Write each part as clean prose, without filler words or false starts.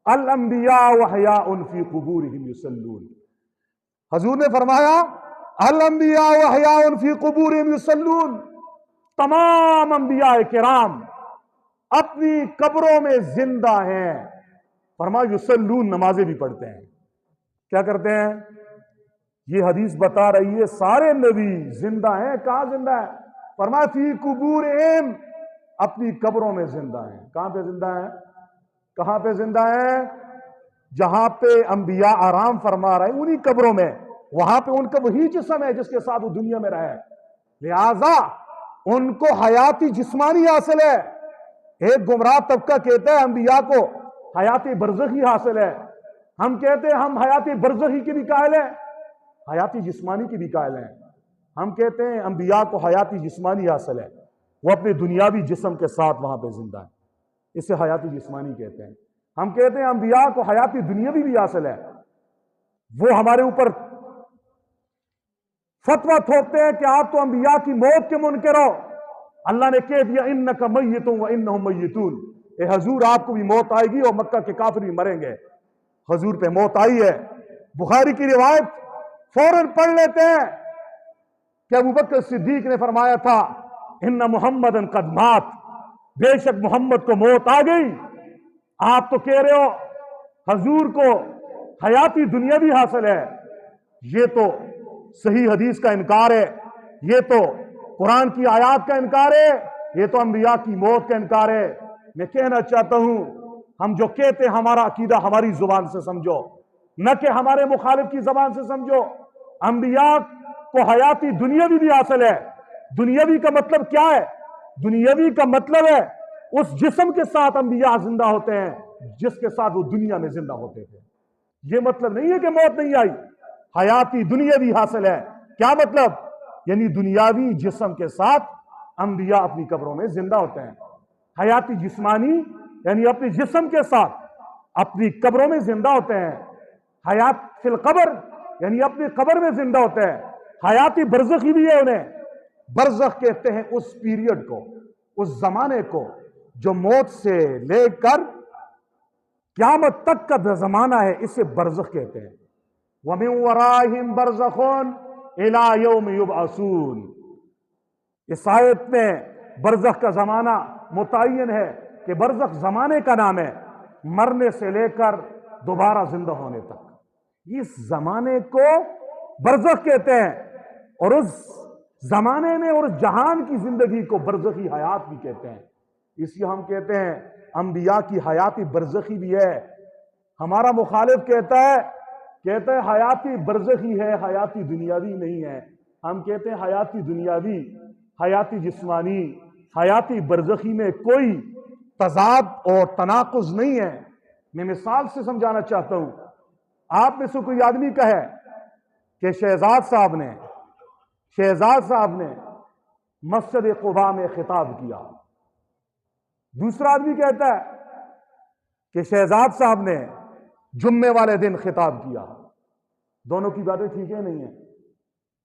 अल अंबिया व हयाउन फी कुबूरिहिम युसल्लून। हजूर ने फरमाया अल अंबिया व हयाउन फी कुबूरिहिम युसल्लून, तमाम अंबिया किराम अपनी कब्रों में जिंदा हैं। फरमाया युसल्लून, नमाजें भी पढ़ते हैं। क्या करते हैं? ये हदीस बता रही है सारे नबी जिंदा हैं। कहां जिंदा है? फरमाया फी कुबूरिहिम, अपनी कब्रों में जिंदा हैं। कहां पे जिंदा है? कहां पे जिंदा है? जहां पे अंबिया आराम फरमा रहे हैं उन्हीं कब्रों में, वहां पे उनका वही जिस्म है जिसके साथ वो दुनिया में रहे, लिहाजा उनको हयाती जिस्मानी हासिल है। एक गुमराह तबका कहता है अंबिया को हयाती बरज़खी हासिल है। हम कहते हैं हम हयाती बरज़खी की भी कायल है, हयाती जिस्मानी की भी कायल है। हम कहते हैं अंबिया को हयाती जिस्मानी हासिल है, वो अपने दुनियावी जिस्म के साथ वहां पे जिंदा है, इसे हयाती जिस्मानी कहते हैं। हम कहते हैं अंबिया को हयाती दुनियावी भी हासिल है। वो हमारे ऊपर फतवा थोपते हैं कि आप तो अंबिया की मौत के मुनकर हो। अल्लाह ने कह दिया इन्नका मय्यतुन व इन्नहुम मय्यतून, ए हजूर आपको भी मौत आएगी और मक्का के काफिर भी मरेंगे। हजूर पे मौत आई है। बुखारी की रिवायत फौरन पढ़ लेते हैं कि अबू बकर सिद्दीक ने फरमाया था इन्ना मुहम्मदन कद मात, बेशक मोहम्मद को मौत आ गई। आप तो कह रहे हो हजूर को हयाती दुनिया भी हासिल है। ये तो सही हदीस का इनकार है, ये तो कुरान की आयत का इनकार है, ये तो अंबिया की मौत का इनकार है। मैं कहना चाहता हूं हम जो कहते हैं हमारा अकीदा हमारी जुबान से समझो, न कि हमारे मुखालिफ की जुबान से समझो। अंबिया को हयाती दुनियावी भी हासिल है। दुनियावी का मतलब क्या है? दुनियावी का मतलब है उस जिस्म के साथ अंबिया जिंदा होते हैं जिसके साथ वो दुनिया में जिंदा होते थे। ये मतलब नहीं है कि मौत नहीं आई, हयाती दुनियावी हासिल है। क्या मतलब? यानी दुनियावी जिस्म के साथ अंबिया अपनी कब्रों में जिंदा होते हैं। हयाती जिस्मानी यानी अपने जिस्म के साथ अपनी कब्रों में जिंदा होते हैं। हयात फिल कब्र यानी अपनी कब्र में जिंदा होते हैं। हयाती बरज़खी भी है उन्हें। बरज़ख कहते हैं उस पीरियड को, उस जमाने को जो मौत से लेकर क़यामत तक का जमाना है, इसे बरज़ख कहते हैं। वमिन वराहिम बरज़खुन इला यौम युबअसून। इस आयत में बरज़ख का जमाना मुतय्यन है कि बरज़ख जमाने का नाम है, मरने से लेकर दोबारा जिंदा होने तक। इस जमाने को बरज़ख कहते हैं और उस जमाने में और जहान की जिंदगी को बरज़खी हयात भी कहते हैं। इसलिए हम कहते हैं अंबिया की हयाती बरज़खी भी है। हमारा मुखालिफ कहता है हयाती बरज़खी है, हयाती दुनियावी नहीं है। हम कहते हैं हयाती दुनियावी, हयाती जिस्मानी, हयाती बरज़खी में कोई तज़ाद और तनाकुज़ नहीं है। मैं मिसाल से समझाना चाहता हूं। आप में से कोई आदमी कहे कि शहजाद साहब ने मस्जिद क़ुबा में खिताब किया। दूसरा आदमी कहता है कि शहजाद साहब ने जुम्मे वाले दिन खिताब किया। दोनों की बातें ठीक है नहीं है?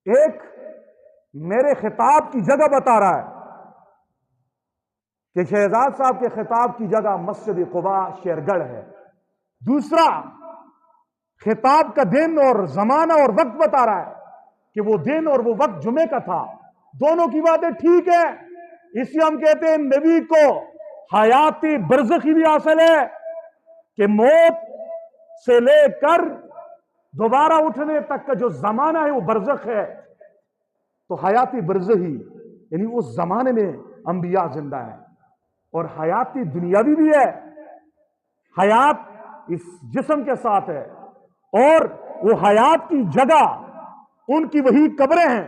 एक मेरे खिताब की जगह बता रहा है कि शहजाद साहब के खिताब की जगह मस्जिद क़ुबा शेरगढ़ है। दूसरा खिताब का दिन और जमाना और वक्त बता रहा है कि वो दिन और वो वक्त जुमे का था। दोनों की बातें ठीक है। इसलिए हम कहते हैं नबी को हयाती बरज़खी भी हासिल है कि मौत से लेकर दोबारा उठने तक का जो जमाना है वो बरज़ख है। तो हयाती बरज़खी यानी उस जमाने में अंबिया जिंदा है। और हयाती दुनियावी भी है, हयात इस जिस्म के साथ है और वो हयात की जगह उनकी वही कब्रें हैं